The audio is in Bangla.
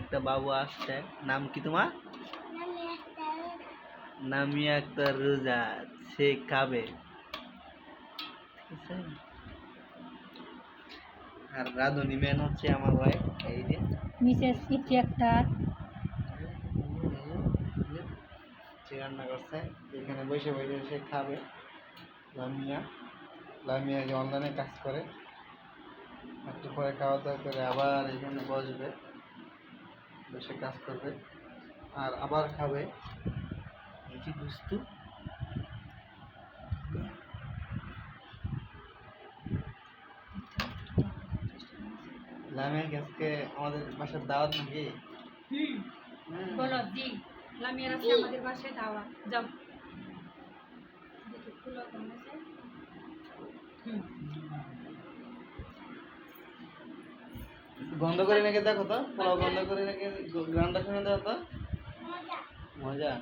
একটা বাবু আসছে। নাম কি তোমার? নামিয়া আক্তার রোজা। সে খাবে। ঠিক আছে? আর রাধুনি ম্যান হচ্ছে আমার ওয়াইফ। এই যে মিসেস ইতি আক্তার। সে রান্না করছে, এখানে বসে বসে সে খাবে। লামিয়া লামিয়া যে অনলাইনে কাজ করে, একটু পরে খাওয়া দাওয়া করে আবার এখানে বসবে, বসে কাজ করবে আর আবার খাবে। এই যে দুস্তু লামিয়া আজকে আমাদের বাসার দাওয়াত নাকি? বলো জি, লামিয়ার আছে আমাদের বাসায় দাওয়াত। যাও দেখি ফুল কেমন আছে। গন্ধ করে নাকি দেখো তো, পোলাও গন্ধ করে নাকি, গ্রানটা শুনে দেখো তো। মজা।